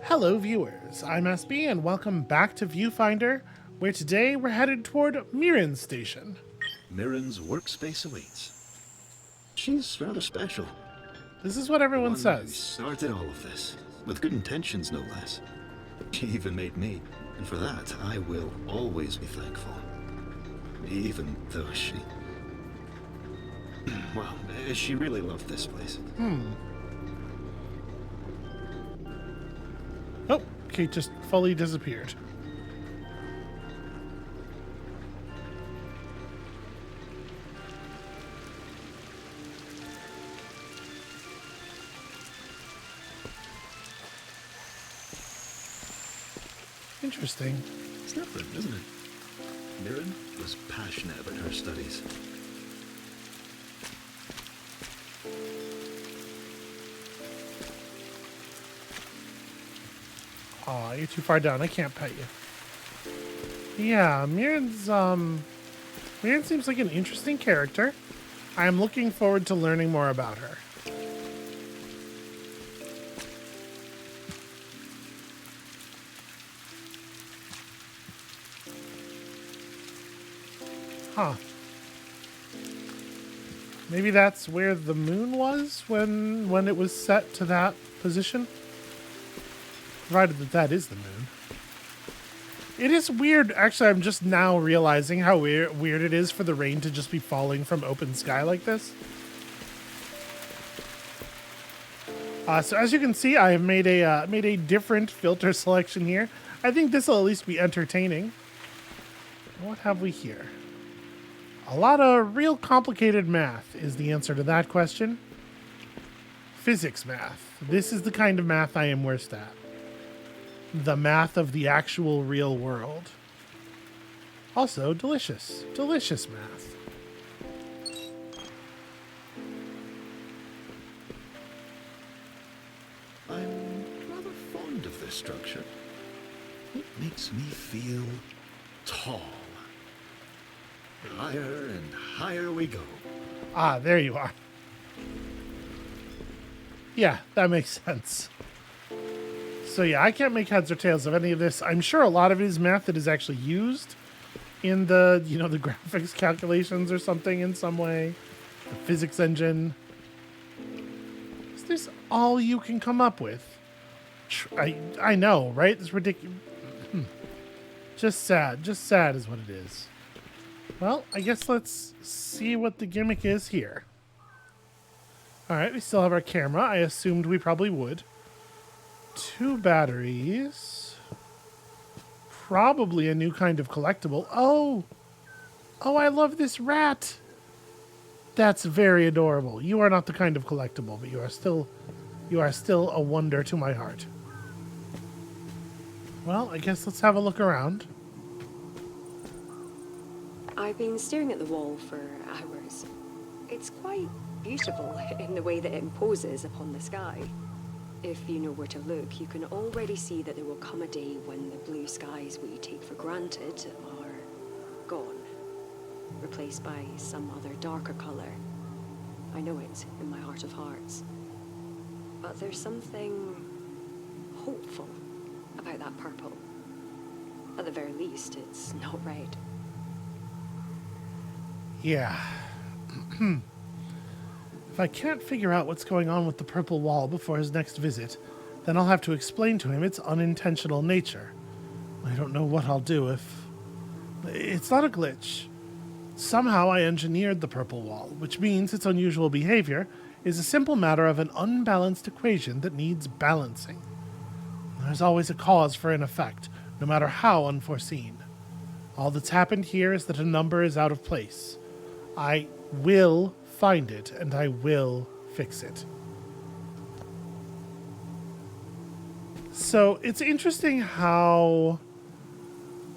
Hello viewers, I'm SB and welcome back to Viewfinder, where today we're headed toward Mirin Station. Mirin's workspace awaits. She's rather special. This is what everyone Who says. started all of this, with good intentions no less. She even made me, and for that I will always be thankful. Even though well, she really loved this place. Oh, Kate just fully disappeared. Interesting. It's different, isn't it? Mirin was passionate about her studies. Aw, you're too far down. I can't pet you. Yeah, Mirin seems like an interesting character. I am looking forward to learning more about her. Huh. Maybe that's where the moon was when it was set to that position? Provided that that is the moon. It is weird. Actually, I'm just now realizing how weird it is for the rain to just be falling from open sky like this. So as you can see, I have made a different filter selection here. I think this will at least be entertaining. What have we here? A lot of real complicated math is the answer to that question. Physics math. This is the kind of math I am worst at. The math of the actual real world. Also delicious. Delicious math. I'm rather fond of this structure. It makes me feel tall. Higher and higher we go. Ah, there you are. Yeah, that makes sense. So yeah, I can't make heads or tails of any of this. I'm sure a lot of it is math that is actually used in the, the graphics calculations or something in some way. The physics engine. Is this all you can come up with? I know, right? It's ridiculous. Just sad. Just sad is what it is. Well, I guess let's see what the gimmick is here. All right, we still have our camera. I assumed we probably would. 2 batteries. Probably a new kind of collectible. Oh, I love this rat. That's very adorable. You are not the kind of collectible, but you are still a wonder to my heart. Well, I guess let's have a look around. I've been staring at the wall for hours. It's quite beautiful in the way that it imposes upon the sky. If you know where to look, you can already see that there will come a day when the blue skies we take for granted are gone, replaced by some other darker color. I know it in my heart of hearts. But there's something hopeful about that purple. At the very least, it's not red. Yeah. If I can't figure out what's going on with the purple wall before his next visit, then I'll have to explain to him its unintentional nature. I don't know what I'll do if... It's not a glitch. Somehow I engineered the purple wall, which means its unusual behavior is a simple matter of an unbalanced equation that needs balancing. There's always a cause for an effect, no matter how unforeseen. All that's happened here is that a number is out of place. I will find it, and I will fix it. So it's interesting how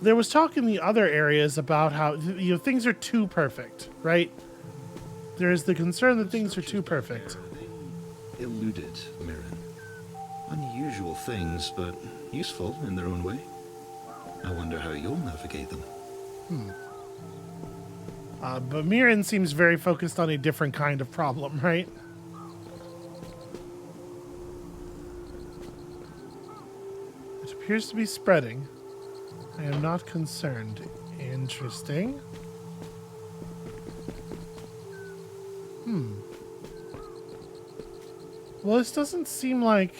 there was talk in the other areas about how things are too perfect, right? There is the concern that things are too perfect. They eluded Mirin. Unusual things, but useful in their own way. I wonder how you'll navigate them. But Mirin seems very focused on a different kind of problem, right? It appears to be spreading. I am not concerned. Interesting. Well, this doesn't seem like...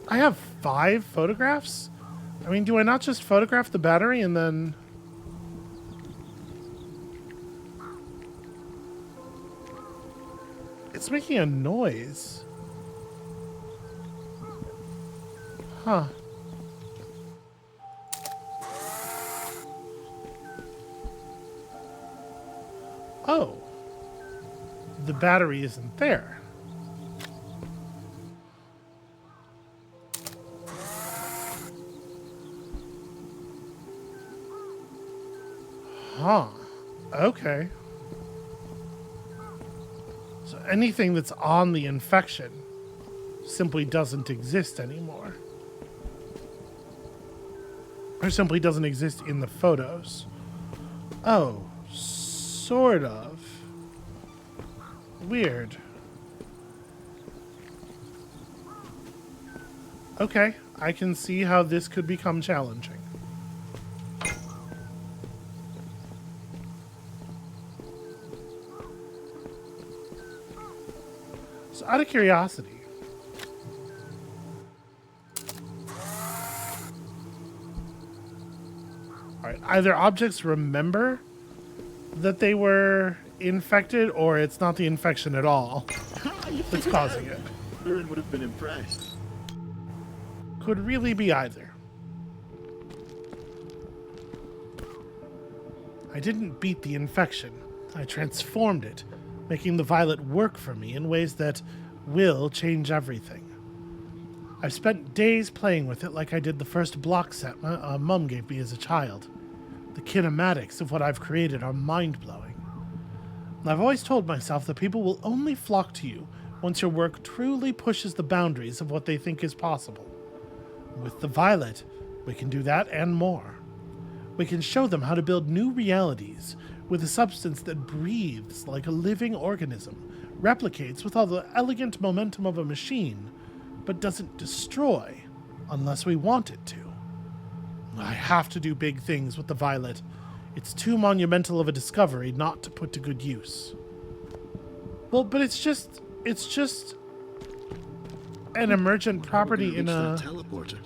I have 5 photographs? I mean, do I not just photograph the battery and then... It's making a noise. Huh. Oh. The battery isn't there. Huh. Okay. So anything that's on the infection simply doesn't exist anymore. Or simply doesn't exist in the photos. Oh, sort of. Weird. Okay, I can see how this could become challenging. So out of curiosity, alright, either objects remember that they were infected, or it's not the infection at all that's causing it. Mirin would have been impressed. Could really be either. I didn't beat the infection. I transformed it, making the violet work for me in ways that will change everything. I've spent days playing with it like I did the first block set my mum gave me as a child. The kinematics of what I've created are mind-blowing. I've always told myself that people will only flock to you once your work truly pushes the boundaries of what they think is possible. With the violet, we can do that and more. We can show them how to build new realities with a substance that breathes like a living organism, replicates with all the elegant momentum of a machine, but doesn't destroy unless we want it to. I have to do big things with the violet. It's too monumental of a discovery not to put to good use. Well, but it's just an emergent property in a teleporter.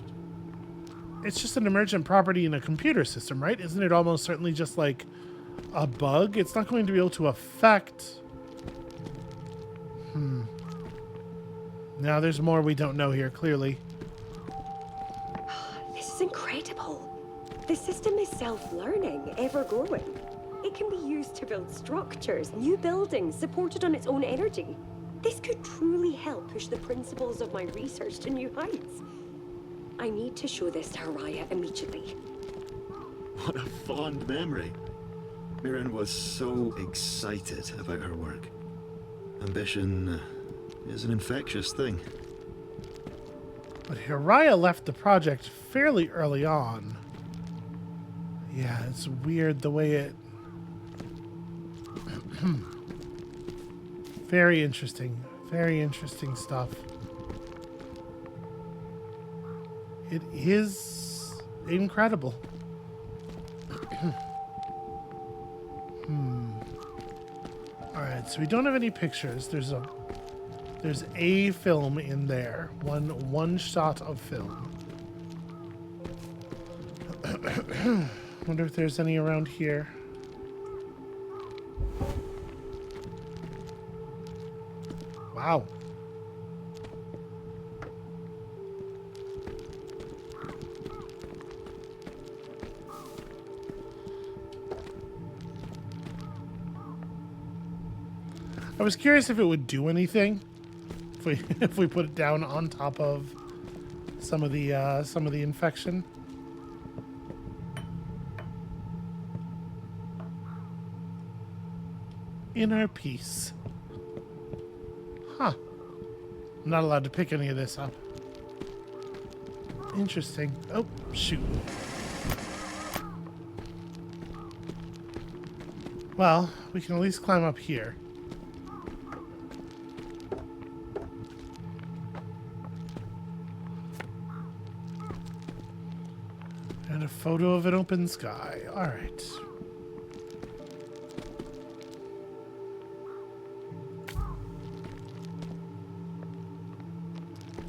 It's just an emergent property in a computer system, right? Isn't it almost certainly just like a bug? It's not going to be able to affect... Now there's more we don't know here, clearly. This is incredible. The system is self-learning, ever-growing. It can be used to build structures, new buildings, supported on its own energy. This could truly help push the principles of my research to new heights. I need to show this to Haraya immediately. What a fond memory. Mirin was so excited about her work. Ambition is an infectious thing. But Haraya left the project fairly early on. Yeah, it's weird the way it... Very interesting stuff. It is incredible. Alright, so we don't have any pictures. There's a film in there. One shot of film. Wonder if there's any around here. Wow. I was curious if it would do anything if we put it down on top of some of the infection. Inner peace. Huh. I'm not allowed to pick any of this up. Interesting. Oh, shoot. Well, we can at least climb up here. And a photo of an open sky. All right.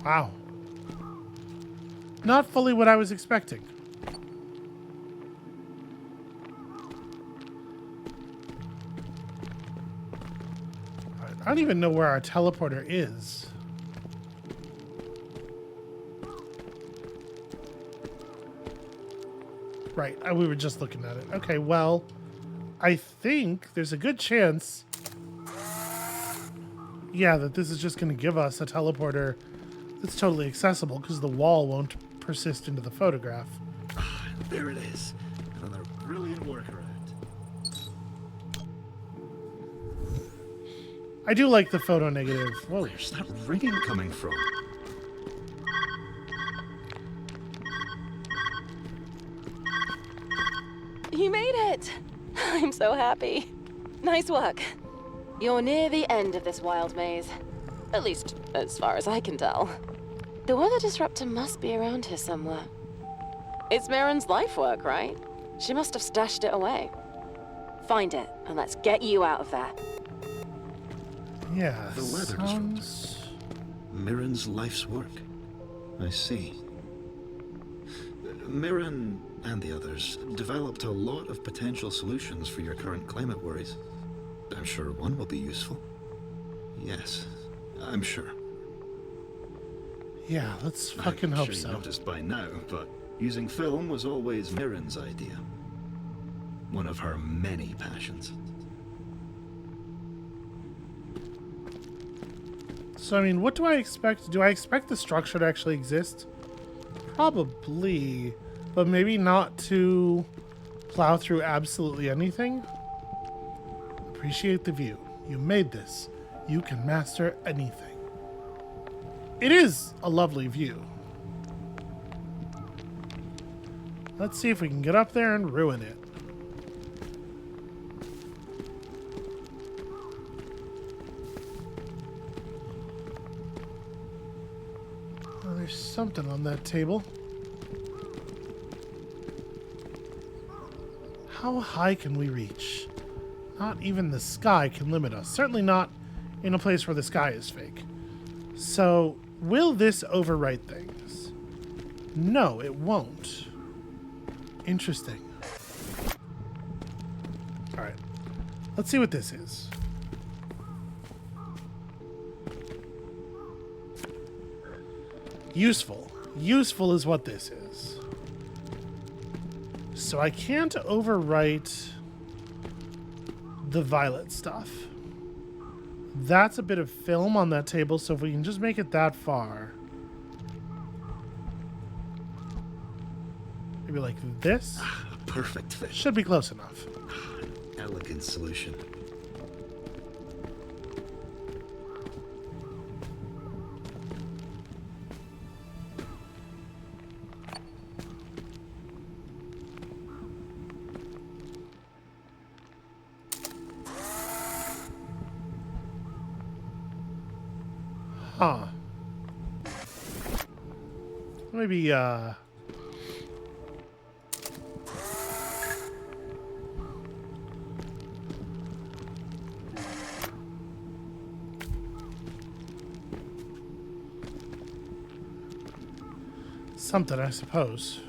Wow. Not fully what I was expecting. I don't even know where our teleporter is. Right, we were just looking at it. Okay, well, I think there's a good chance, yeah, that this is just going to give us a teleporter that's totally accessible because the wall won't persist into the photograph. There it is. Another brilliant workaround. I do like the photo negative. Whoa. Where's that ringing coming from? You made it! I'm so happy. Nice work. You're near the end of this wild maze. At least, as far as I can tell. The weather disruptor must be around here somewhere. It's Mirin's life work, right? She must have stashed it away. Find it, and let's get you out of there. Yeah. The weather disruptor. Mirin's life's work. I see. Mirin and the others developed a lot of potential solutions for your current climate worries. I'm sure one will be useful. Yes, I'm sure. Yeah, let's fucking hope I'm sure so. you noticed by now, but using film was always Mirin's idea. One of her many passions. So, I mean, what do I expect? Do I expect the structure to actually exist? Probably, but maybe not to plow through absolutely anything. Appreciate the view. You made this. You can master anything. It is a lovely view. Let's see if we can get up there and ruin it. Oh, there's something on that table. How high can we reach? Not even the sky can limit us. Certainly not in a place where the sky is fake. So, will this overwrite things? No, it won't. Interesting. Alright. Let's see what this is. Useful. Useful is what this is. So I can't overwrite the violet stuff. That's a bit of film on that table, so if we can just make it that far. Maybe like this? A perfect fit. Should be close enough. Elegant solution. Huh. Maybe, something, I suppose.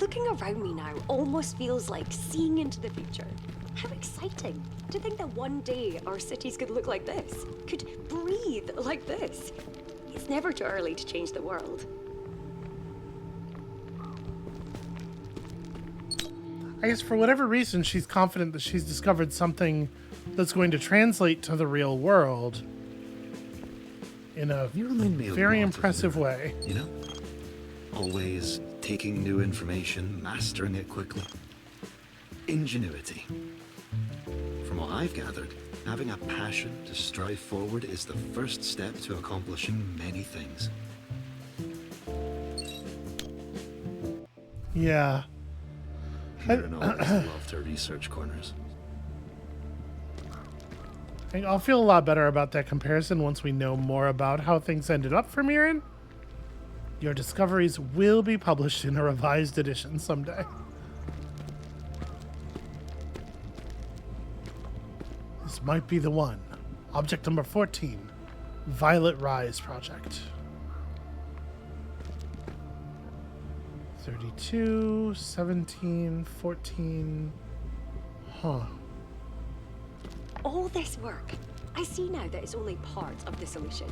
Looking around me now almost feels like seeing into the future. How exciting to think that one day our cities could look like this, could breathe like this. It's never too early to change the world. I guess for whatever reason, she's confident that she's discovered something that's going to translate to the real world in a You remind me a very lot of impressive Mirin, way. You know? Always taking new information, mastering it quickly. Ingenuity. From what I've gathered, having a passion to strive forward is the first step to accomplishing many things. Yeah. Mirin always loved her research corners. I'll feel a lot better about that comparison once we know more about how things ended up for Mirin. Your discoveries will be published in a revised edition someday. This might be the one. Object number 14. Violet Rise Project. 32, 17, 14. Huh. All this work. I see now that it's only part of the solution.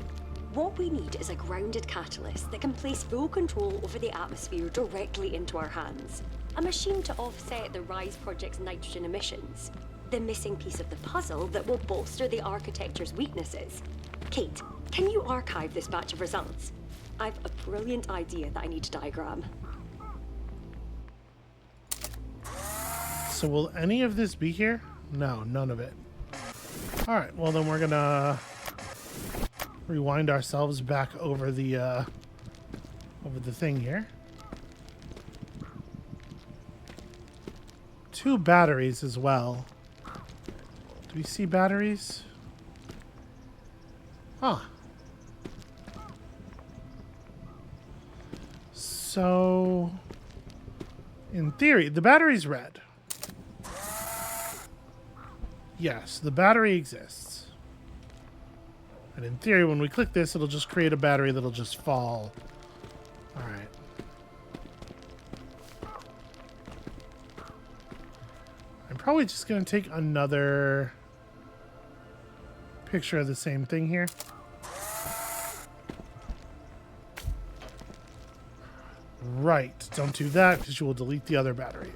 What we need is a grounded catalyst that can place full control over the atmosphere directly into our hands. A machine to offset the Rise Project's nitrogen emissions. The missing piece of the puzzle that will bolster the architecture's weaknesses. Kate, can you archive this batch of results? I've a brilliant idea that I need to diagram. So will any of this be here? No, none of it. All right, well then we're gonna rewind ourselves back over the thing here. 2 batteries as well. Do we see batteries? Huh. So, in theory, the battery's red. Yes, the battery exists. And in theory, when we click this, it'll just create a battery that'll just fall. All right. I'm probably just going to take another picture of the same thing here. Right. Don't do that because you will delete the other battery.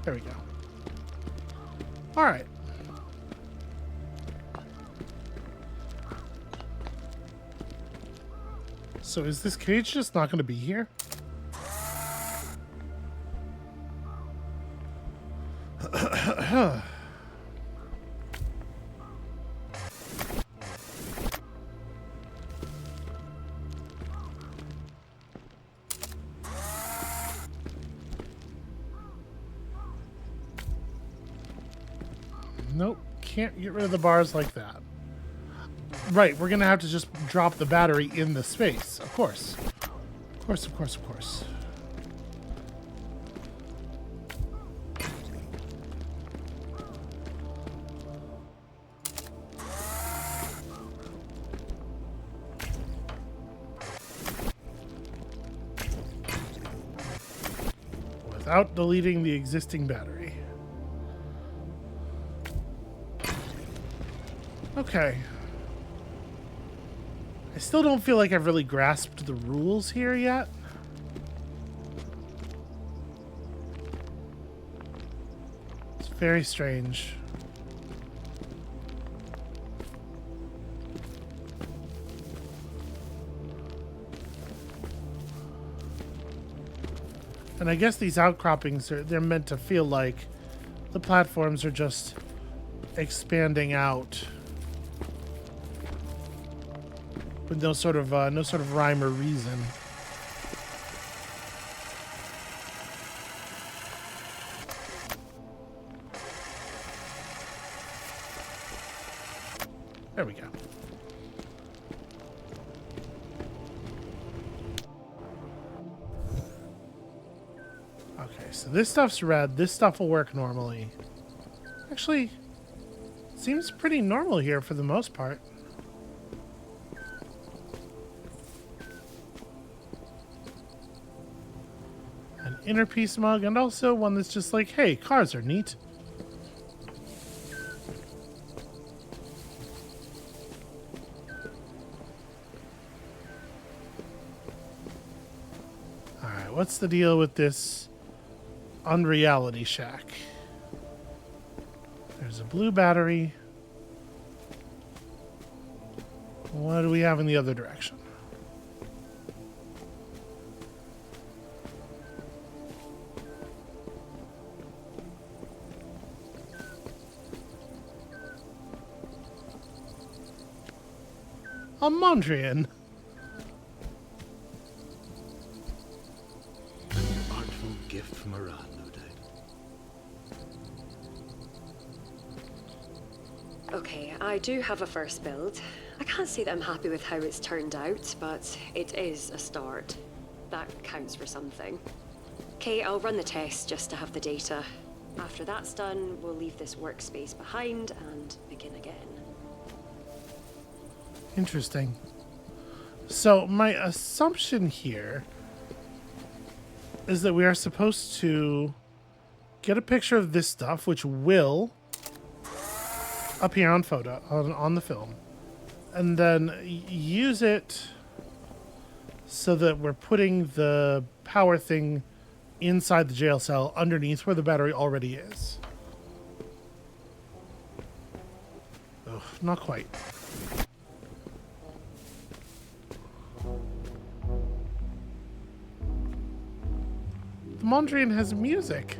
There we go. All right. So is this cage just not going to be here? Nope, can't get rid of the bars like that. Right, we're gonna have to just drop the battery in the space, of course. Of course, of course, of course. Without deleting the existing battery. Okay. I still don't feel like I've really grasped the rules here yet. It's very strange. And I guess these outcroppings they're meant to feel like the platforms are just expanding out. With no sort of rhyme or reason. There we go. Okay, so this stuff's red. This stuff will work normally. Actually, seems pretty normal here for the most part. Inner piece mug, and also one that's just like, hey, cars are neat. Alright, what's the deal with this unreality shack? There's a blue battery. What do we have in the other direction? A Mondrian. An artful gift from Mirin, no doubt. Okay, I do have a first build. I can't say that I'm happy with how it's turned out, but it is a start. That counts for something. Okay, I'll run the test just to have the data. After that's done, we'll leave this workspace behind and begin again. Interesting. So my assumption here is that we are supposed to get a picture of this stuff, which will appear on photo on the film, and then use it so that we're putting the power thing inside the jail cell underneath where the battery already is. Ugh, not quite. The Mondrian has music.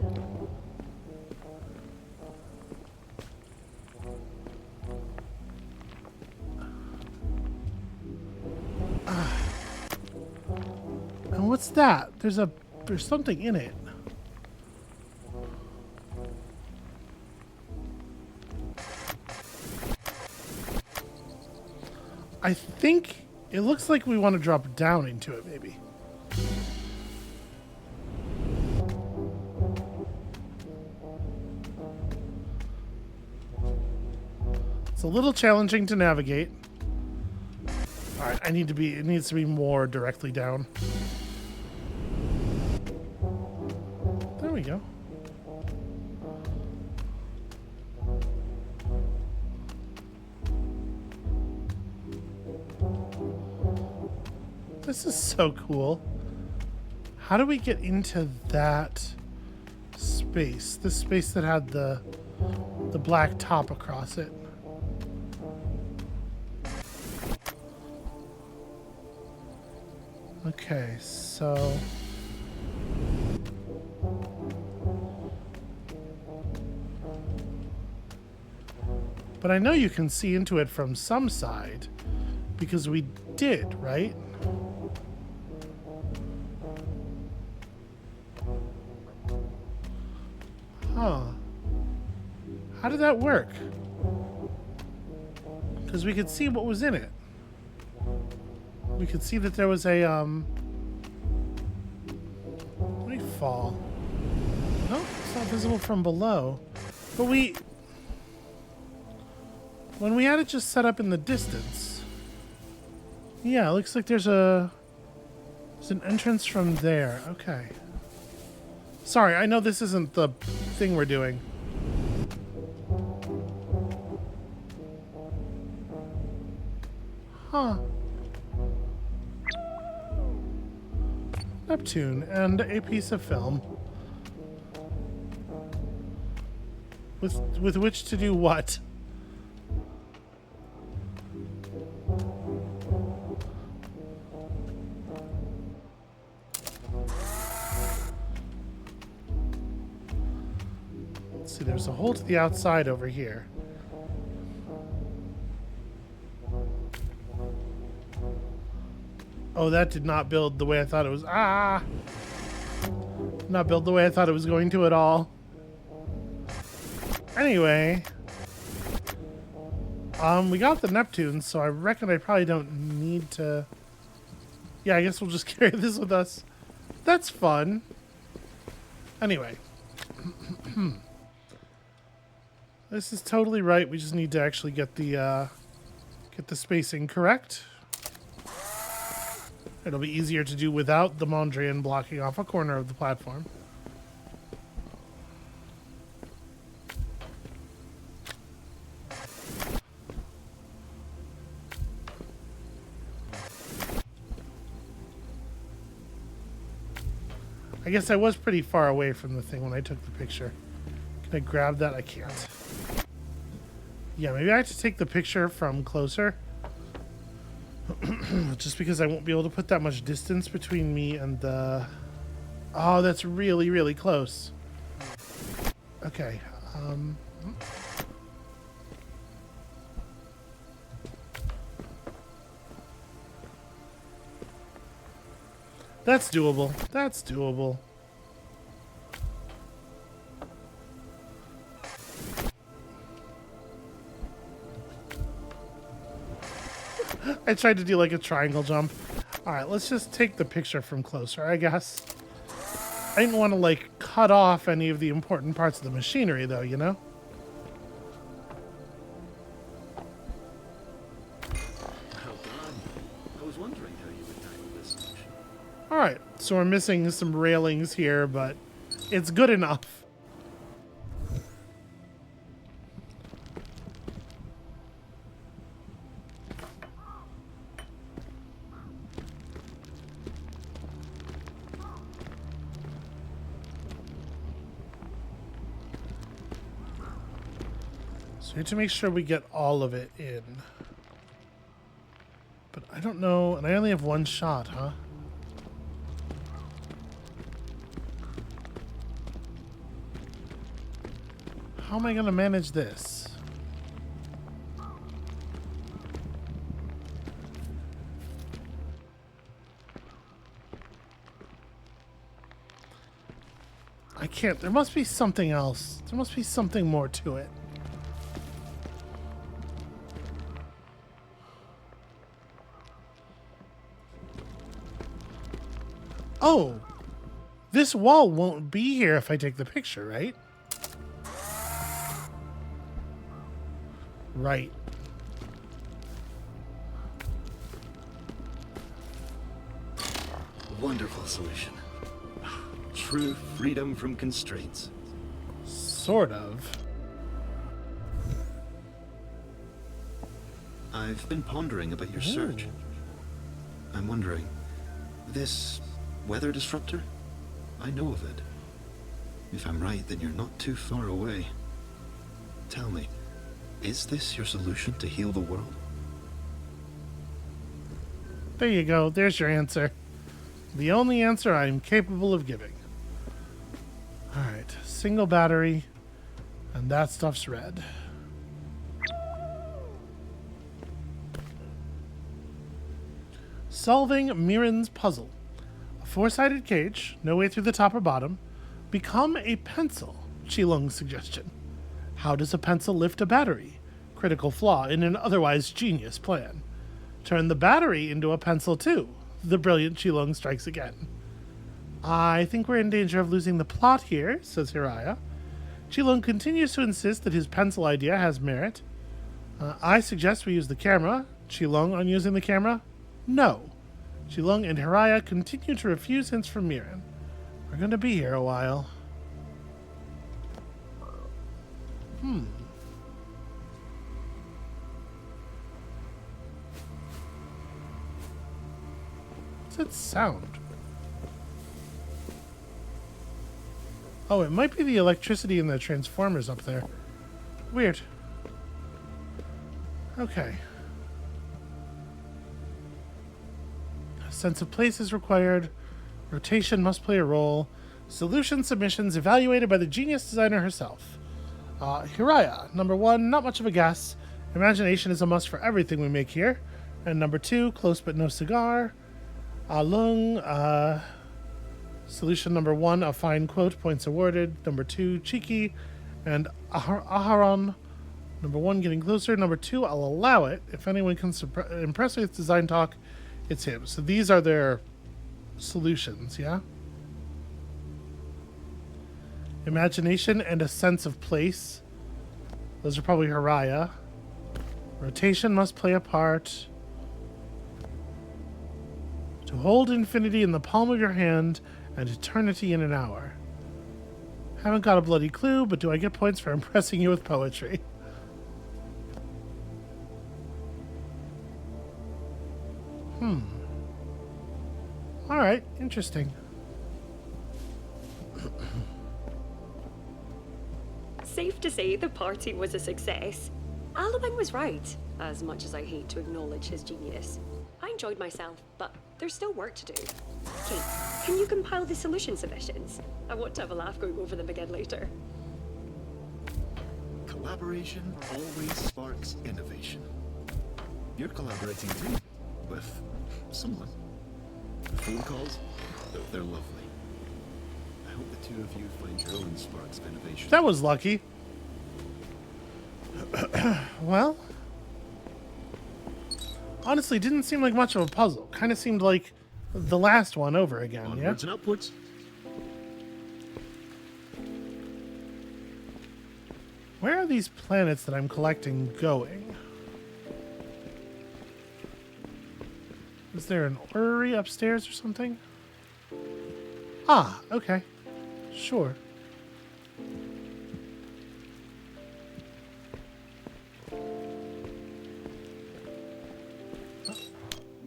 And what's that? There's something in it. I think it looks like we want to drop down into it, maybe. It's a little challenging to navigate. All right, it needs to be more directly down. There we go. This is so cool. How do we get into that space? This space that had the black top across it. Okay, so but I know you can see into it from some side because we did, right? Huh. How did that work? Because we could see what was in it. We could see that there was a, let me fall. No, it's not visible from below. But when we had it just set up in the distance, yeah, it looks like there's an entrance from there. Okay. Sorry, I know this isn't the thing we're doing. Huh. Neptune and a piece of film. With which to do what? Let's see, there's a hole to the outside over here. Oh, that did not build the way I thought it was. Ah! Not build the way I thought it was going to at all. Anyway. We got the Neptune, so I reckon I probably don't need to... Yeah, I guess we'll just carry this with us. That's fun. Anyway. This is totally right. We just need to actually get the spacing correct. It'll be easier to do without the Mondrian blocking off a corner of the platform. I guess I was pretty far away from the thing when I took the picture. Can I grab that? I can't. Yeah, maybe I have to take the picture from closer. Just because I won't be able to put that much distance between me and the... Oh, that's really, really close. Okay. That's doable. That's doable. I tried to do like a triangle jump. All right, let's just take the picture from closer, I guess. I didn't want to like cut off any of the important parts of the machinery though, you know? Well done. I was wondering how you would tackle this solution. All right, so we're missing some railings here, but it's good enough. So we have to make sure we get all of it in. But I don't know, and I only have one shot, huh? How am I going to manage this? I can't. There must be something else. There must be something more to it. Oh, this wall won't be here if I take the picture, right? Right. Wonderful solution. True freedom from constraints. Sort of. I've been pondering about your search. I'm wondering, this weather disruptor? I know of it. If I'm right, then you're not too far away. Tell me, is this your solution to heal the world? There you go. There's your answer. The only answer I'm capable of giving. Alright, single battery, and that stuff's red. Solving Mirin's puzzle. A four-sided cage, no way through the top or bottom. Become a pencil, Qilong's suggestion. How does a pencil lift a battery? Critical flaw in an otherwise genius plan. Turn the battery into a pencil too. The brilliant Qilong strikes again. I think we're in danger of losing the plot here, says Hiraya. Qilong continues to insist that his pencil idea has merit. I suggest we use the camera. Qilong on using the camera? No. Qilong and Hiraya continue to refuse hints from Mirin. We're going to be here a while. What's that sound? Oh, it might be the electricity in the transformers up there. Weird. Okay. A sense of place is required. Rotation must play a role. Solution submissions evaluated by the genius designer herself. Hiraya, number 1, not much of a guess. Imagination is a must for everything we make here. And number 2, close but no cigar. Lung, solution number 1, a fine quote, points awarded. Number 2, cheeky. And Aharon, number 1, getting closer. Number 2, I'll allow it. If anyone can impress with design talk, it's him. So these are their solutions, yeah? Imagination and a sense of place. Those are probably Hiraya. Rotation must play a part. To hold infinity in the palm of your hand and eternity in an hour. Haven't got a bloody clue, but do I get points for impressing you with poetry? Alright, interesting. Safe to say the party was a success. Alabang was right, as much as I hate to acknowledge his genius. I enjoyed myself, but there's still work to do. Kate, can you compile the solution submissions? I want to have a laugh going over them again later. Collaboration always sparks innovation. You're collaborating too, with someone. The phone calls, they're lovely. I hope the two of you find your own sparks of innovation. That was lucky. Well, Honestly, didn't seem like much of a puzzle. Kind of seemed like the last one over again, yeah? Onwards and upwards. Where are these planets that I'm collecting going? Is there an orrery upstairs or something? Ah, okay. Sure.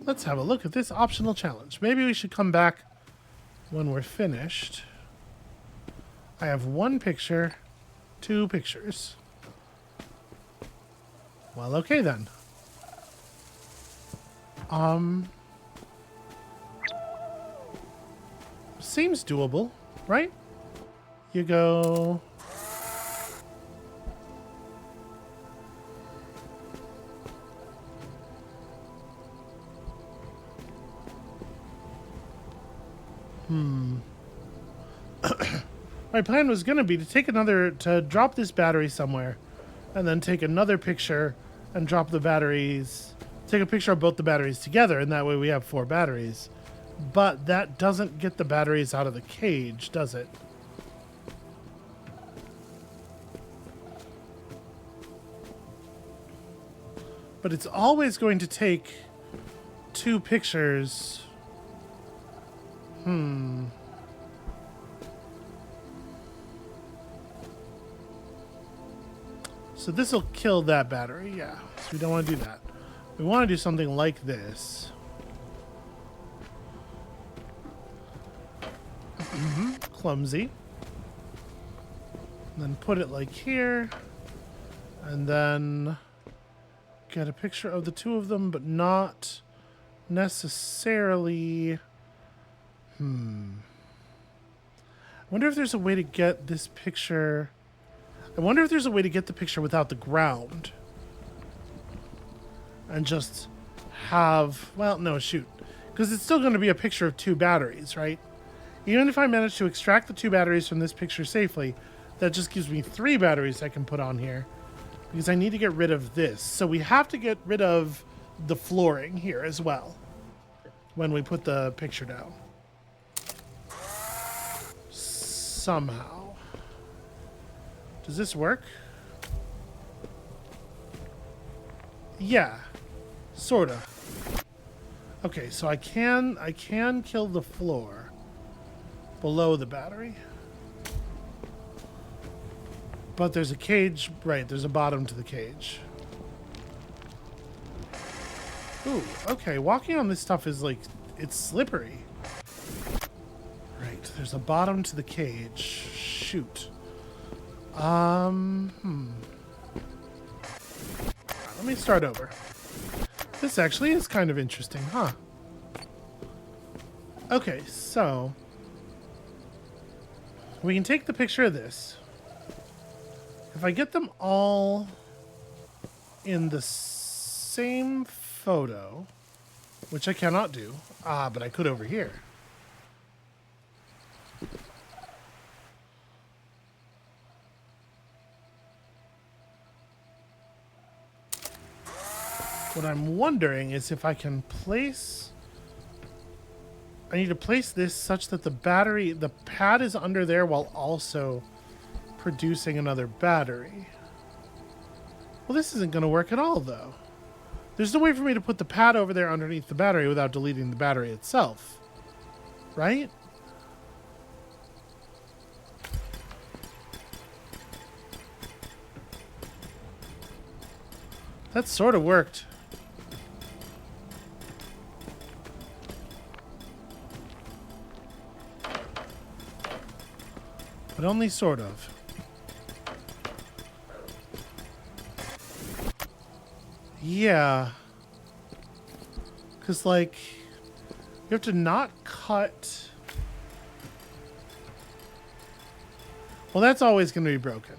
Let's have a look at this optional challenge. Maybe we should come back when we're finished. I have 1 picture, 2 pictures. Well, okay then. Seems doable, right? You go... My plan was going to be to to drop this battery somewhere, and then take another picture and drop the batteries, take a picture of both the batteries together, and that way we have 4 batteries. But that doesn't get the batteries out of the cage, does it? But it's always going to take 2 pictures. So this will kill that battery, yeah. So we don't want to do that. We want to do something like this. Clumsy. And then put it like here. And then get a picture of the 2 of them, but not necessarily... I wonder if there's a way to get this picture... I wonder if there's a way to get the picture without the ground. And just have... Well, no, shoot. Because it's still going to be a picture of 2 batteries, right? Even if I manage to extract the 2 batteries from this picture safely, that just gives me 3 batteries I can put on here. Because I need to get rid of this. So we have to get rid of the flooring here as well. When we put the picture down. Somehow. Does this work? Yeah. Sorta. Okay, so I can kill the floor below the battery. But there's a cage, right, there's a bottom to the cage. Ooh, okay, walking on this stuff is like, it's slippery. Right, there's a bottom to the cage. Shoot. Let me start over. This actually is kind of interesting, huh? Okay, so we can take the picture of this. If I get them all in the same photo, which I cannot do, but I could over here. What I'm wondering is if I can place... I need to place this such that the pad is under there while also producing another battery. Well, this isn't going to work at all, though. There's no way for me to put the pad over there underneath the battery without deleting the battery itself. Right? That sort of worked. But only sort of. Yeah. Because, like, you have to not cut... Well, that's always going to be broken.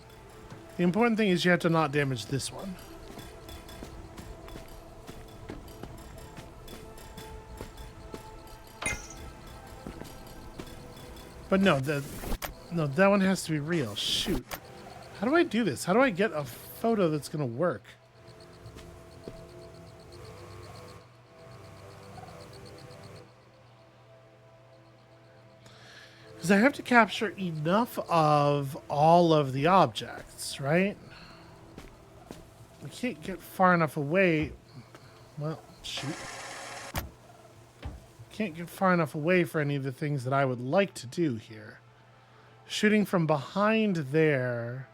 The important thing is you have to not damage this one. But no, that one has to be real. Shoot. How do I do this? How do I get a photo that's going to work? Because I have to capture enough of all of the objects, right? I can't get far enough away. Well, shoot. Can't get far enough away for any of the things that I would like to do here. Shooting from behind there.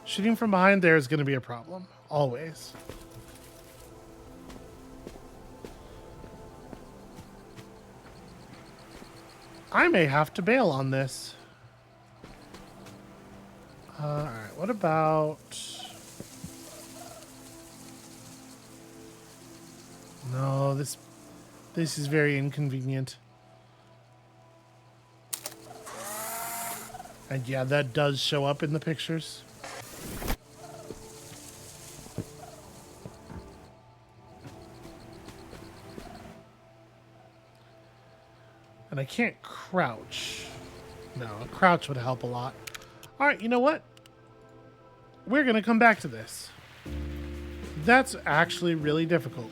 Shooting from behind there is going to be a problem. Always. I may have to bail on this. Alright, what about... No, this is very inconvenient. And yeah, that does show up in the pictures. And I can't crouch. No, a crouch would help a lot. Alright, you know what? We're going to come back to this. That's actually really difficult.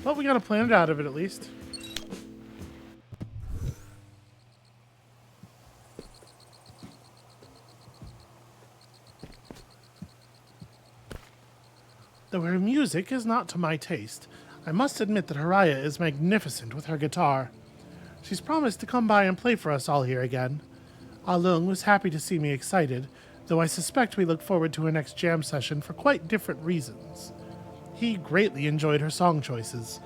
But we got to plan it out of it at least. Though her music is not to my taste, I must admit that Haraya is magnificent with her guitar. She's promised to come by and play for us all here again. Ah Lung was happy to see me excited, though I suspect we look forward to her next jam session for quite different reasons. He greatly enjoyed her song choices,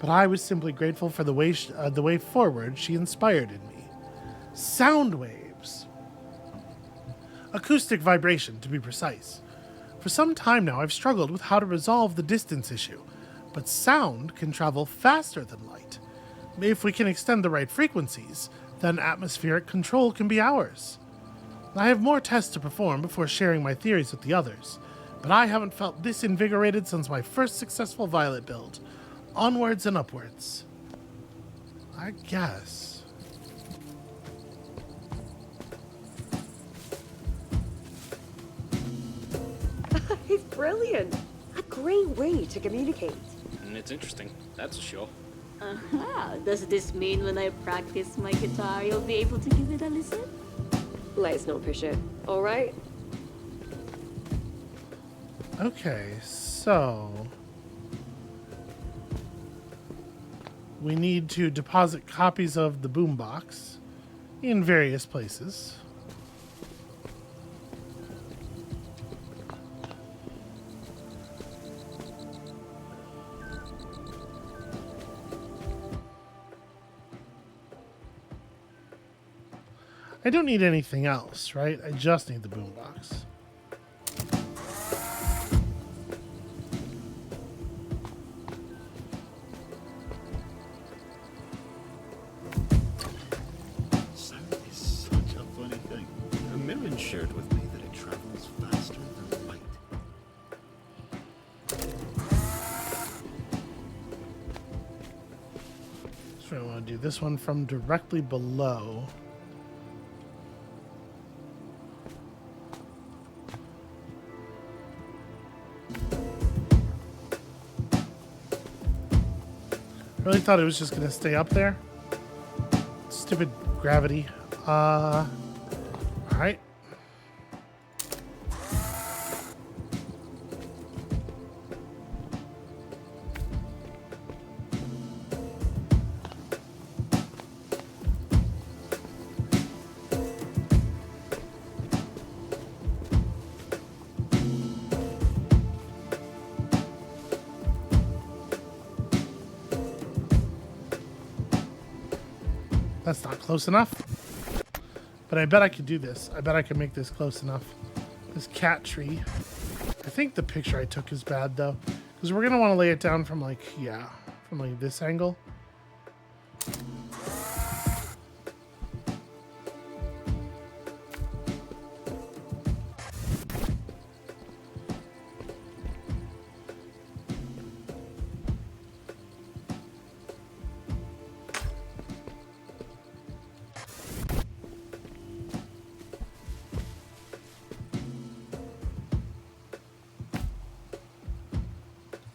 but I was simply grateful for the way forward she inspired in me. Sound waves. Acoustic vibration, to be precise. For some time now, I've struggled with how to resolve the distance issue, but sound can travel faster than light. If we can extend the right frequencies, then atmospheric control can be ours. I have more tests to perform before sharing my theories with the others, but I haven't felt this invigorated since my first successful Violet build. Onwards and upwards. I guess. It's brilliant. A great way to communicate. And it's interesting, that's a sure. Aha, does this mean when I practice my guitar, you'll be able to give it a listen? Let's not push it, all right? Okay, so... we need to deposit copies of the boombox in various places. I don't need anything else, right? I just need the boombox. Sound is such a funny thing. Mirin shared with me that it travels faster than light. So I want to do this one from directly below. I really thought it was just going to stay up there. Stupid gravity. Alright. That's not close enough. But I bet I could do this. I bet I could make this close enough. This cat tree. I think the picture I took is bad, though. Because we're going to want to lay it down from, like, yeah, from, like, this angle.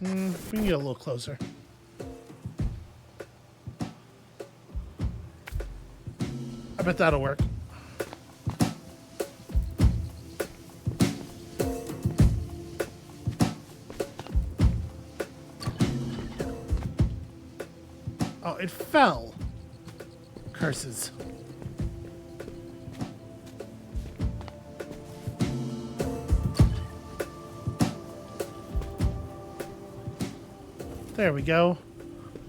We can get a little closer. I bet that'll work. Oh, it fell. Curses. There we go.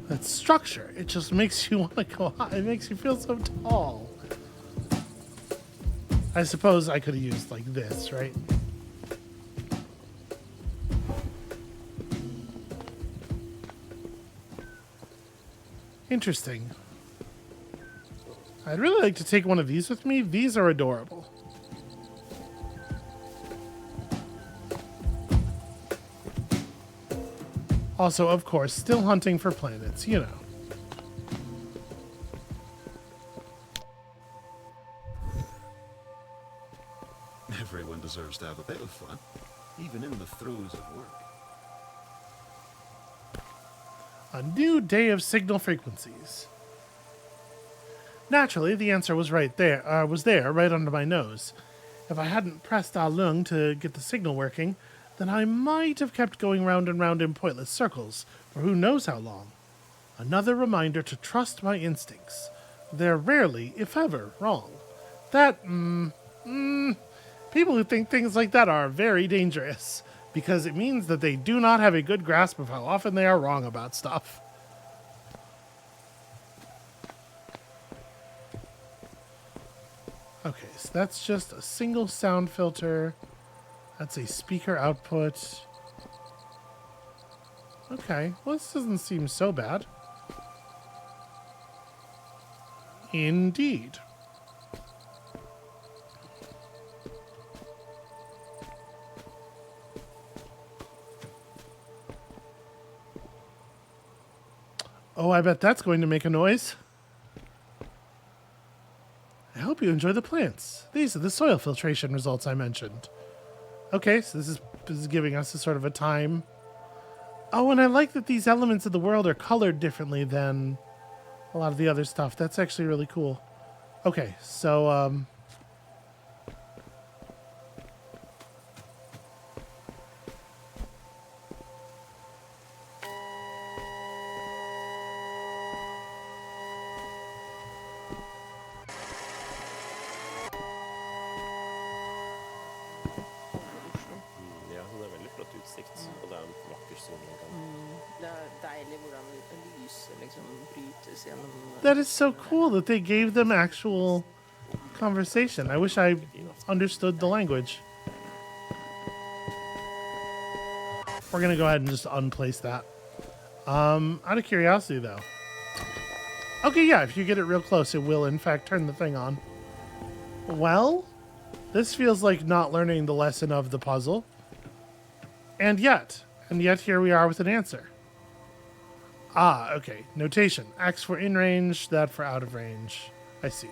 That structure, it just makes you want to go high. It makes you feel so tall. I suppose I could have used like this, right? Interesting. I'd really like to take one of these with me. These are adorable. Also, of course, still hunting for planets, you know. Everyone deserves to have a bit of fun, even in the throes of work. A new day of signal frequencies. Naturally, the answer was right there. Right under my nose. If I hadn't pressed A Lung to get the signal working, then I might have kept going round and round in pointless circles for who knows how long. Another reminder to trust my instincts. They're rarely, if ever, wrong. That, people who think things like that are very dangerous, because it means that they do not have a good grasp of how often they are wrong about stuff. Okay, so that's just a single sound filter. That's a speaker output. Okay, well, this doesn't seem so bad. Indeed. Oh, I bet that's going to make a noise. I hope you enjoy the plants. These are the soil filtration results I mentioned. Okay, so this is giving us a sort of a time. Oh, and I like that these elements of the world are colored differently than a lot of the other stuff. That's actually really cool. Okay, so, Ja, det er veldig flott utsikt, og det er en vakker solnedgang. Det er deilig hvordan lyset liksom brytes gjennom. that is so cool that they gave them actual conversation. I wish I understood the language. We're going to go ahead and just unplace that. Out of curiosity, though. Okay, yeah, if you get it real close, it will, in fact, turn the thing on. Well, this feels like not learning the lesson of the puzzle. And yet here we are with an answer. Ah, okay. Notation. X for in range, that for out of range. I see.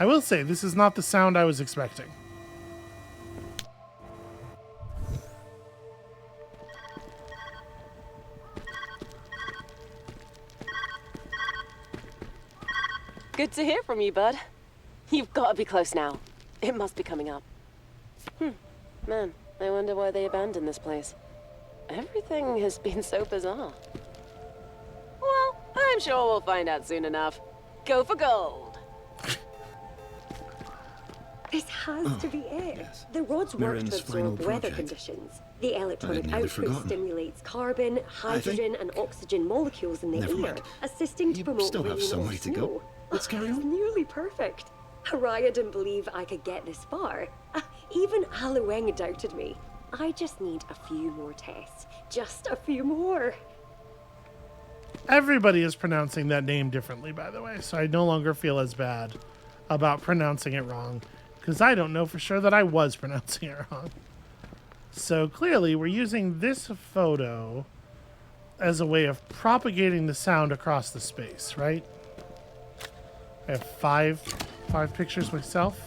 I will say, this is not the sound I was expecting. Good to hear from you, bud. You've got to be close now. It must be coming up. Man, I wonder why they abandoned this place. Everything has been so bizarre. Well, I'm sure we'll find out soon enough. Go for gold. This has to be it. yes. The rods work Mirin's to absorb final weather project. conditions. The electronic nearly output forgotten. stimulates carbon, hydrogen, and oxygen molecules in the Never air, mind. assisting to You promote still have raining some or way to go. snow. Let's carry It's on. nearly perfect. Araya didn't believe I could get this far. Even Alueng doubted me. I just need a few more tests. Just a few more. Everybody is pronouncing that name differently, by the way, so I no longer feel as bad about pronouncing it wrong, because I don't know for sure that I was pronouncing it wrong. So clearly, we're using this photo as a way of propagating the sound across the space, right? I have five pictures myself.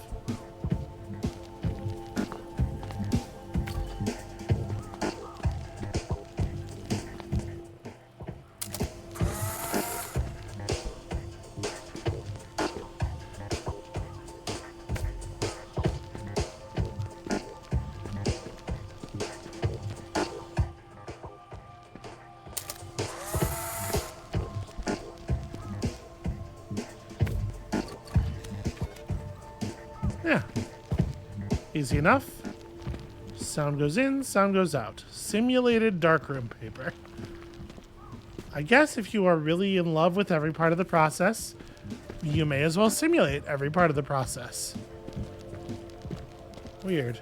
Easy enough. Sound goes in, sound goes out. Simulated darkroom paper. I guess if you are really in love with every part of the process, you may as well simulate every part of the process. Weird.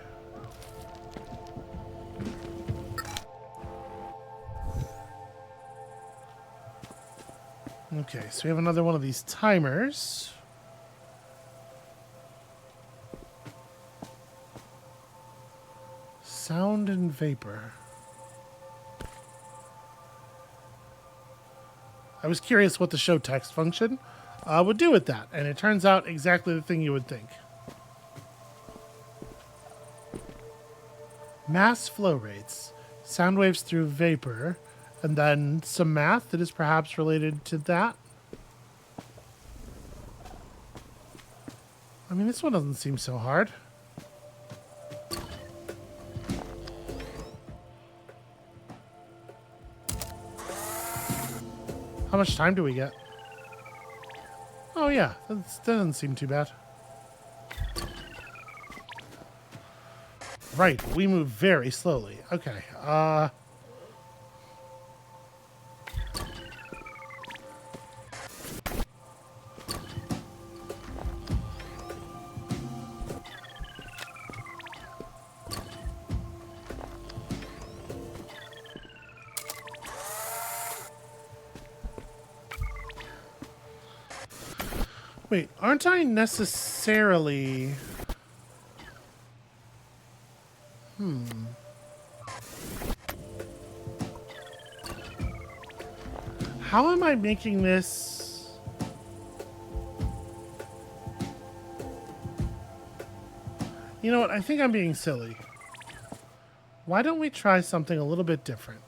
Okay, so we have another one of these timers. Sound and vapor. I was curious what the show text function would do with that, and it turns out exactly the thing you would think. Mass flow rates, sound waves through vapor, and then some math that is perhaps related to that. I mean, this one doesn't seem so hard. How much time do we get? Oh yeah, that doesn't seem too bad. Right, we move very slowly. Okay, wait, aren't I necessarily... How am I making this... You know what, I think I'm being silly. Why don't we try something a little bit different?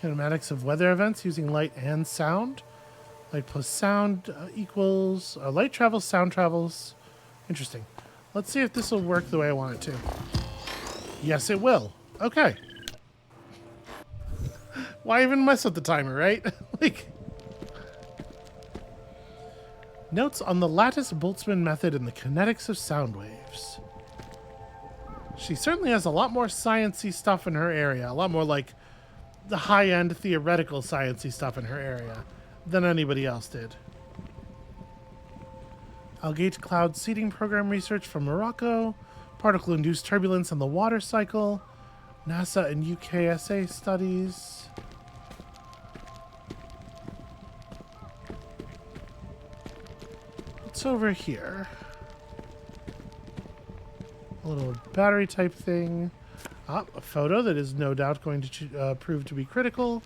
Kinematics of weather events using light and sound. Light plus sound equals... light travels, sound travels. Interesting. Let's see if this will work the way I want it to. Yes, it will. Okay. Why even mess with the timer, right? Like... Notes on the Lattice-Boltzmann method and the kinetics of sound waves. She certainly has a lot more sciencey stuff in her area. A lot more, like, the high-end theoretical sciencey stuff in her area than anybody else did. Algate Cloud Seeding Program research from Morocco. Particle-induced turbulence in the water cycle. NASA and UKSA studies. What's over here? A little battery type thing. Ah, a photo that is no doubt going to prove to be critical.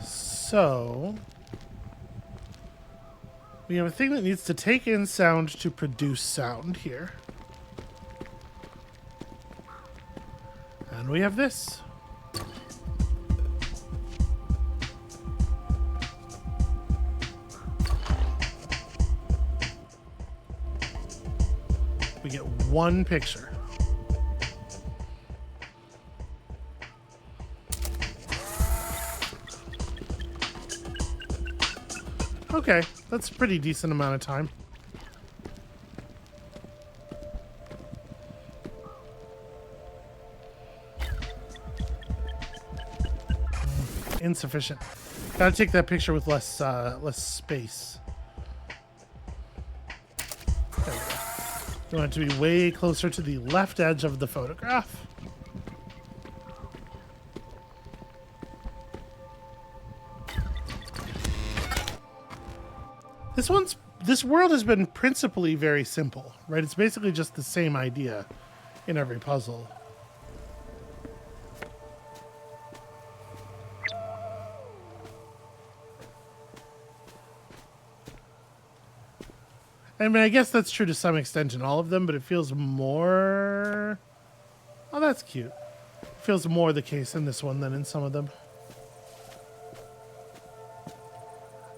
So, we have a thing that needs to take in sound to produce sound here. And we have this. We get one picture. Okay, that's a pretty decent amount of time. Insufficient. Gotta take that picture with less space. There we go. You want it to be way closer to the left edge of the photograph. This world has been principally very simple, right? It's basically just the same idea in every puzzle. I mean, I guess that's true to some extent in all of them, but it feels more... Oh, that's cute. It feels more the case in this one than in some of them.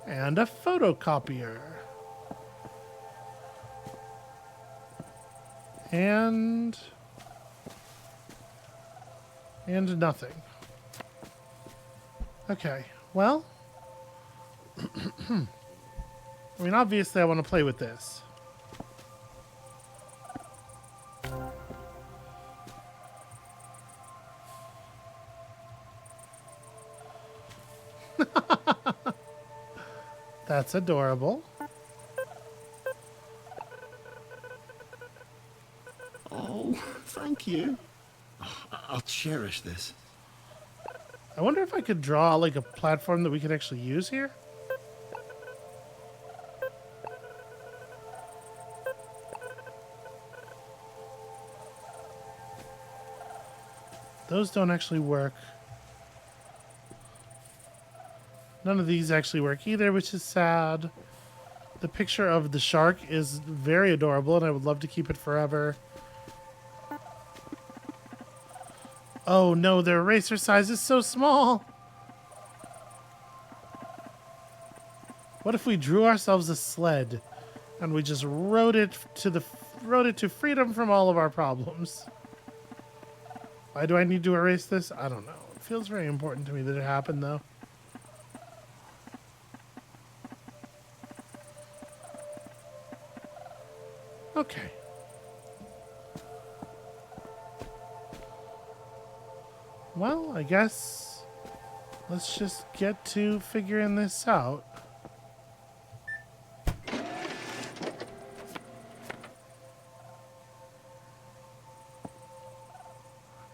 And a photocopier. And nothing. Okay, well... I mean, obviously I want to play with this. That's adorable. Oh, thank you. I'll cherish this. I wonder if I could draw like a platform that we could actually use here. Those don't actually work. None of these actually work either, which is sad. The picture of the shark is very adorable, and I would love to keep it forever. Oh no, their eraser size is so small. What if we drew ourselves a sled and we just rode it to freedom from all of our problems? Why do I need to erase this? I don't know. It feels very important to me that it happened, though. Okay. Well, I guess let's just get to figuring this out.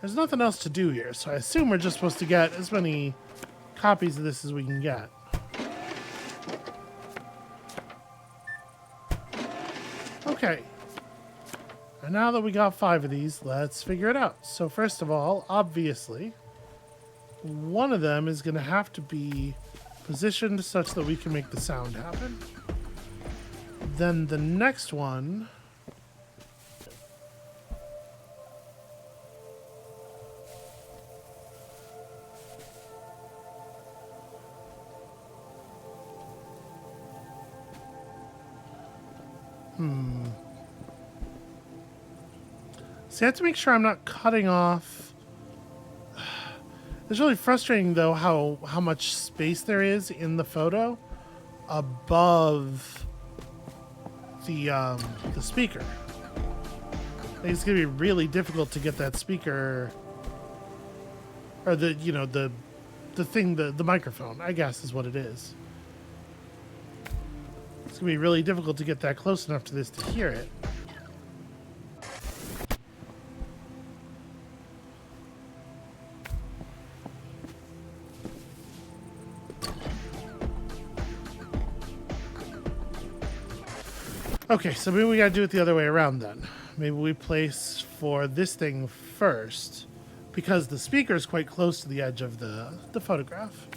There's nothing else to do here, so I assume we're just supposed to get as many copies of this as we can get. Okay. And now that we got 5 of these, let's figure it out. So first of all, obviously, one of them is going to have to be positioned such that we can make the sound happen. Then the next one... See, I have to make sure I'm not cutting off. It's really frustrating, though, how much space there is in the photo above the speaker. I think it's gonna be really difficult to get that speaker, or the thing, the microphone, I guess is what it is. It's gonna be really difficult to get that close enough to this to hear it. Okay, so maybe we gotta do it the other way around then. Maybe we place for this thing first, because the speaker is quite close to the edge of the photograph.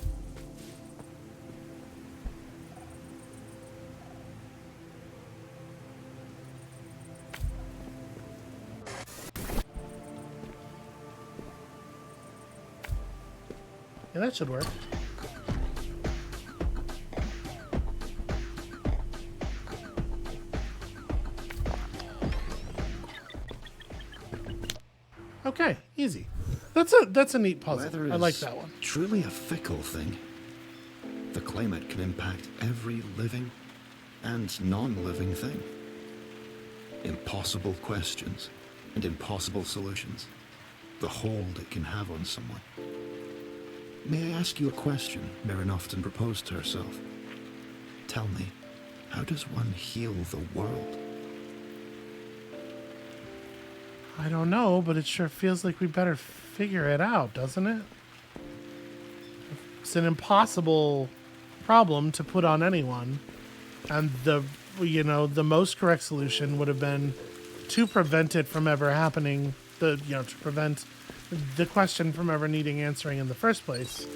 Yeah, that should work. Okay, easy. That's a neat puzzle. Weather I like is that one. truly a fickle thing. The climate can impact every living and non-living thing. Impossible questions and impossible solutions. The hold it can have on someone. May I ask you a question Mirin often proposed to herself? Tell me, how does one heal the world? I don't know, but it sure feels like we better figure it out, doesn't it? It's an impossible problem to put on anyone, and the most correct solution would have been to prevent it from ever happening. To prevent the question from ever needing answering in the first place.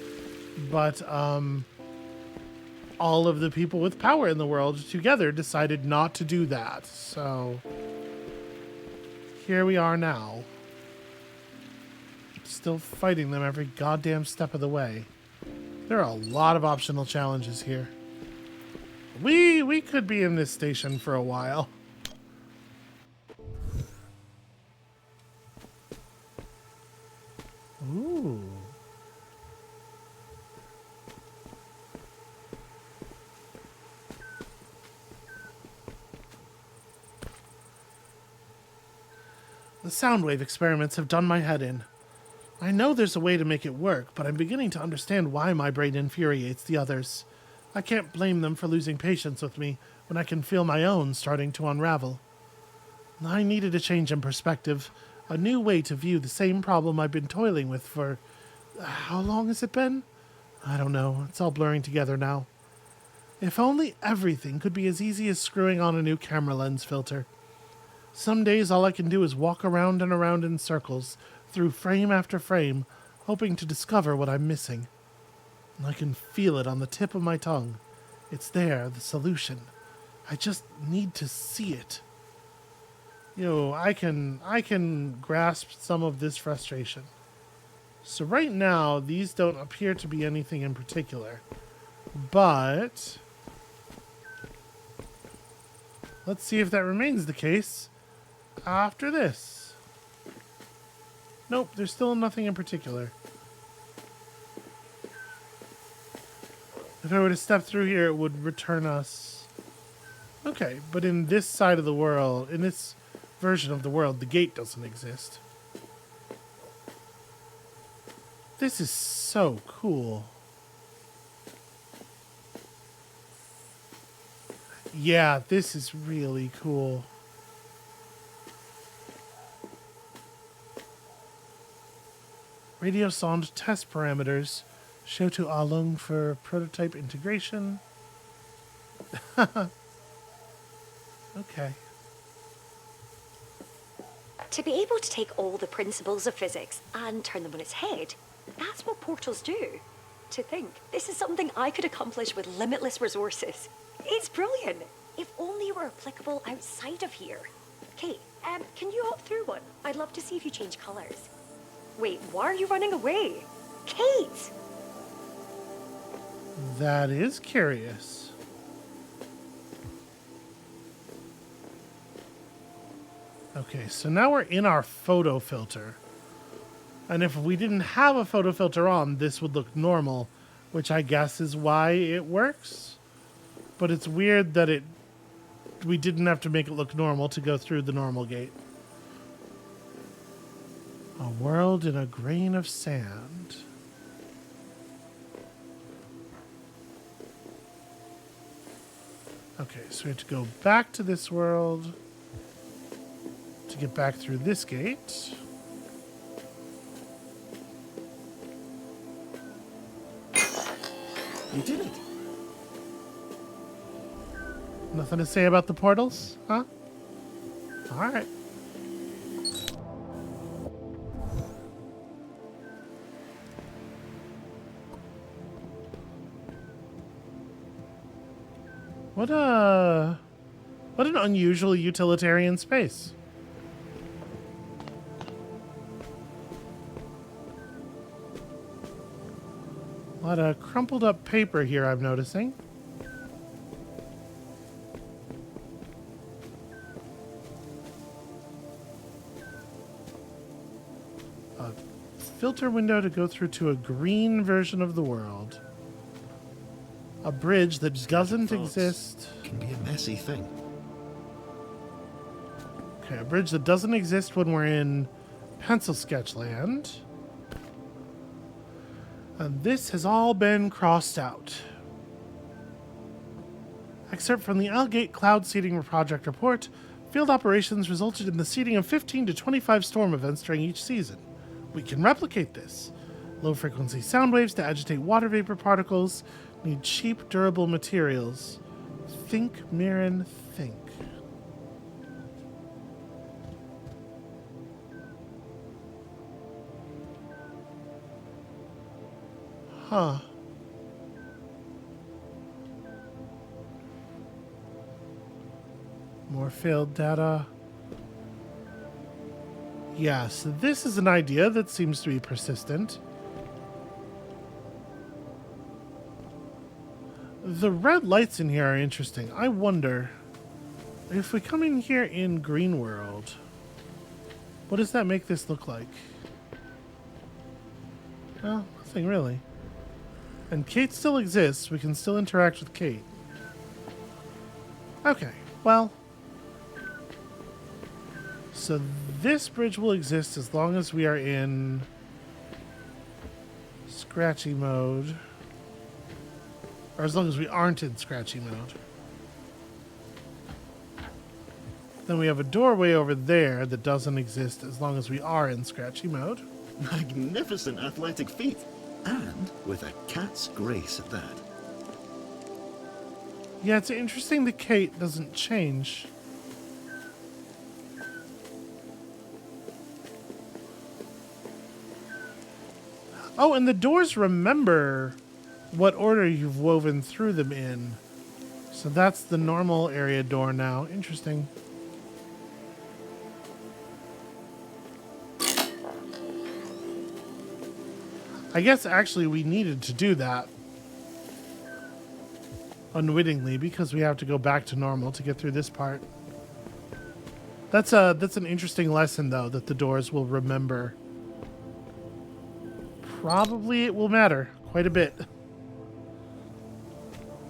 But all of the people with power in the world together decided not to do that. So here we are now. Still fighting them every goddamn step of the way. There are a lot of optional challenges here. We could be in this station for a while. Ooh. The sound wave experiments have done my head in. I know there's a way to make it work, but I'm beginning to understand why my brain infuriates the others. I can't blame them for losing patience with me when I can feel my own starting to unravel. I needed a change in perspective, a new way to view the same problem I've been toiling with for... how long has it been? I don't know. It's all blurring together now. If only everything could be as easy as screwing on a new camera lens filter. Some days all I can do is walk around and around in circles, through frame after frame, hoping to discover what I'm missing. I can feel it on the tip of my tongue. It's there, the solution. I just need to see it. I can grasp some of this frustration. So right now, these don't appear to be anything in particular. But let's see if that remains the case after this. Nope, there's still nothing in particular. If I were to step through here, it would return us... Okay, but in this side of the world, in this version of the world, the gate doesn't exist. This is so cool. Yeah, this is really cool. Radio sound test parameters show to Alung for prototype integration. Okay. To be able to take all the principles of physics and turn them on its head, that's what portals do. To think, this is something I could accomplish with limitless resources. It's brilliant. If only it were applicable outside of here. Kate, can you hop through one? I'd love to see if you change colors. Wait, why are you running away? Kate! That is curious. Okay, so now we're in our photo filter. And if we didn't have a photo filter on, this would look normal, which I guess is why it works. But it's weird that we didn't have to make it look normal to go through the normal gate. A world in a grain of sand. Okay, so we have to go back to this world to get back through this gate. You did it. Nothing to say about the portals, huh? All right. What an unusual utilitarian space. A lot of crumpled up paper here, I'm noticing. A filter window to go through to a green version of the world. A bridge that doesn't exist. Can be a messy thing. Okay, a bridge that doesn't exist when we're in Pencil Sketch Land. And this has all been crossed out. Excerpt from the Algate Cloud Seeding Project report. Field operations resulted in the seeding of 15 to 25 storm events during each season. We can replicate this. Low-frequency sound waves to agitate water vapor particles need cheap, durable materials. Think, Mirin, think. Huh. More failed data. Yeah, so this is an idea that seems to be persistent. The red lights in here are interesting. I wonder if we come in here in Green World, what does that make this look like? Well, nothing really. And Kate still exists. We can still interact with Kate. Okay, well. So this bridge will exist as long as we are in Scratchy mode. Or as long as we aren't in Scratchy mode. Then we have a doorway over there that doesn't exist as long as we are in Scratchy mode. Magnificent athletic feat. And with a cat's grace at that. Yeah, it's interesting that Kate doesn't change. Oh, and the doors remember what order you've woven through them in. So that's the normal area door now. Interesting. I guess actually we needed to do that unwittingly because we have to go back to normal to get through this part. That's an interesting lesson though, that the doors will remember. Probably it will matter quite a bit.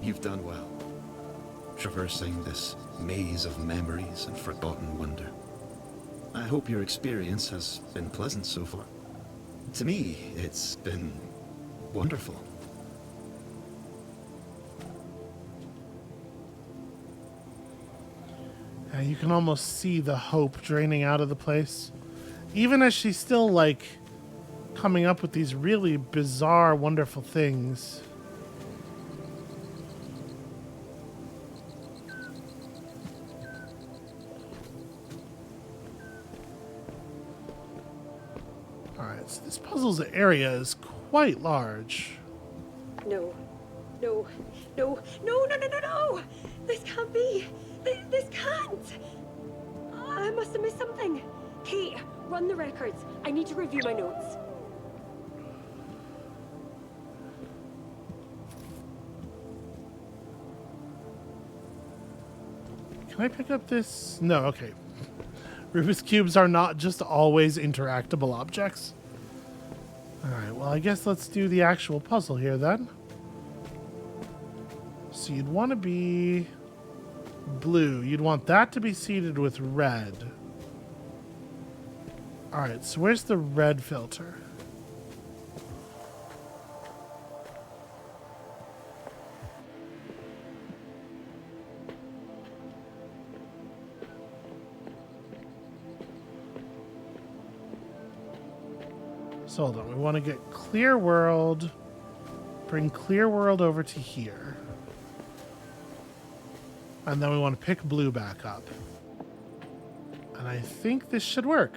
You've done well. Traversing this maze of memories and forgotten wonder. I hope your experience has been pleasant so far. To me, it's been wonderful. You can almost see the hope draining out of the place. Even as she's still, like, coming up with these really bizarre, wonderful things. Alright, so this puzzle's area is quite large. No. No. No. No, no, no, no, no! This can't be! This can't! I must have missed something. Kate, run the records. I need to review my notes. Can I pick up this? No, okay. Rubik's Cubes are not just always interactable objects. Alright, well I guess let's do the actual puzzle here then. So you'd want to be blue. You'd want that to be seated with red. Alright, so where's the red filter? So hold on, we want to get Clear World, bring Clear World over to here. And then we want to pick blue back up. And I think this should work.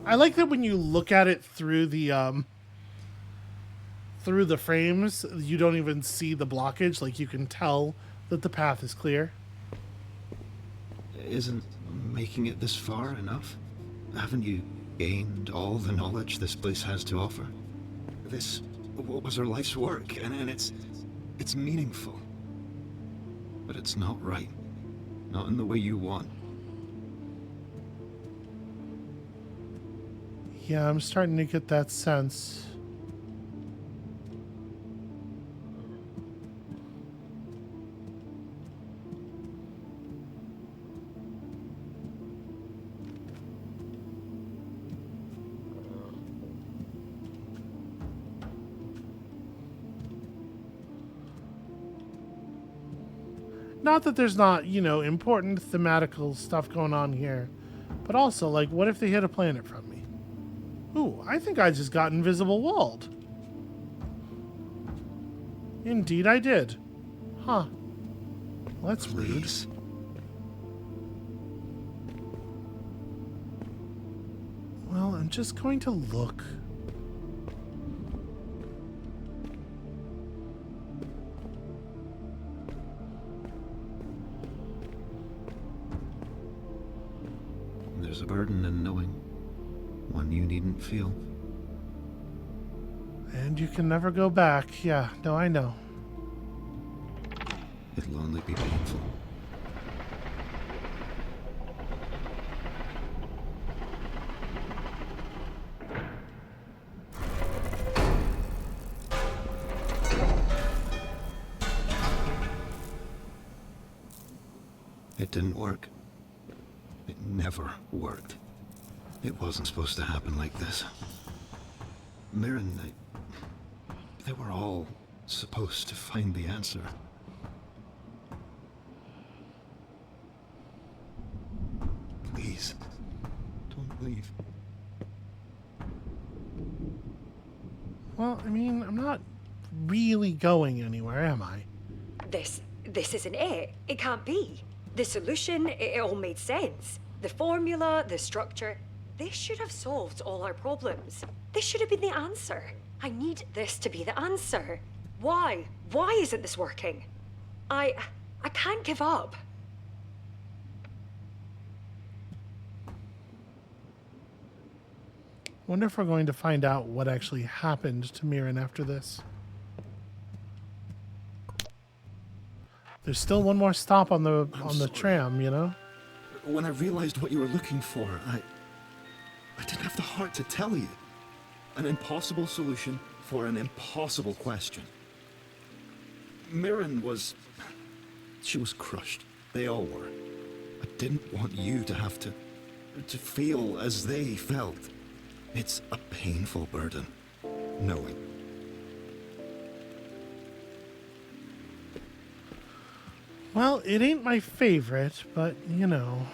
I like that when you look at it through the frames, you don't even see the blockage. Like you can tell that the path is clear. Isn't making it this far enough? Haven't you gained all the knowledge this place has to offer? This was her life's work, and it's meaningful. But it's not right. Not in the way you want. Yeah, I'm starting to get that sense. Not that there's not, you know, important thematical stuff going on here, but also, like, what if they hit a planet from me? Ooh, I think I just got invisible walled. Indeed I did. Huh. Well, that's rude. Please. Well, I'm just going to look. There's a burden in knowing, one you needn't feel. And you can never go back. Yeah, no, I know. It'll only be painful. It didn't work. It never worked. It wasn't supposed to happen like this. Mirin, they were all supposed to find the answer. Please, don't leave. Well, I mean, I'm not really going anywhere, am I? This isn't it. It can't be. The solution, it all made sense. The formula, the structure, this should have solved all our problems. This should have been the answer. I need this to be the answer. Why? Why isn't this working? I can't give up. Wonder if we're going to find out what actually happened to Mirin after this. There's still one more stop on the sorry. tram, you know? When I realized what you were looking for, I didn't have the heart to tell you. An impossible solution for an impossible question. Mirin was... She was crushed. They all were. I didn't want you to have to feel as they felt. It's a painful burden, knowing. Well, it ain't my favorite, but you know.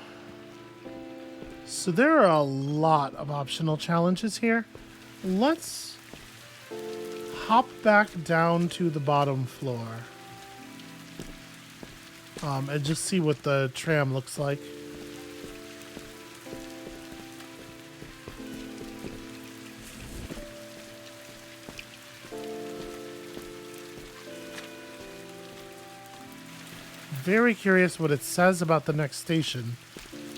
So there are a lot of optional challenges here. Let's hop back down to the bottom floor. And just see what the tram looks like. Very curious what it says about the next station,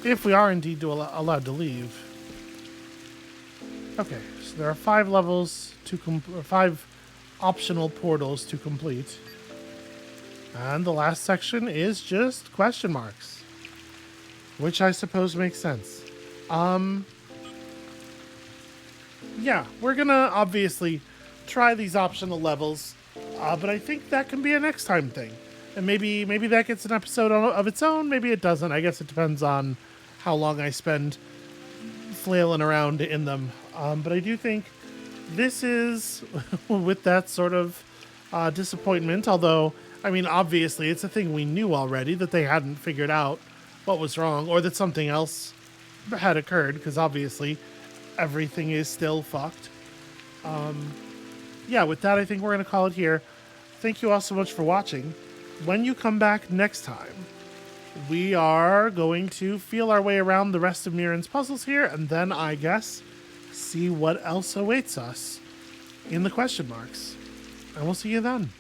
if we are indeed allowed to leave. Okay, so there are 5 levels to 5 optional portals to complete, and the last section is just question marks, which I suppose makes sense. Yeah, we're gonna obviously try these optional levels, but I think that can be a next time thing. And maybe that gets an episode of its own. Maybe it doesn't. I guess it depends on how long I spend flailing around in them. But I do think this is with that sort of disappointment. Although, I mean, obviously, it's a thing we knew already that they hadn't figured out what was wrong or that something else had occurred. Because obviously, everything is still fucked. Yeah, with that, I think we're going to call it here. Thank you all so much for watching. When you come back next time, we are going to feel our way around the rest of Mirin's puzzles here, and then, I guess, see what else awaits us in the question marks. And we'll see you then.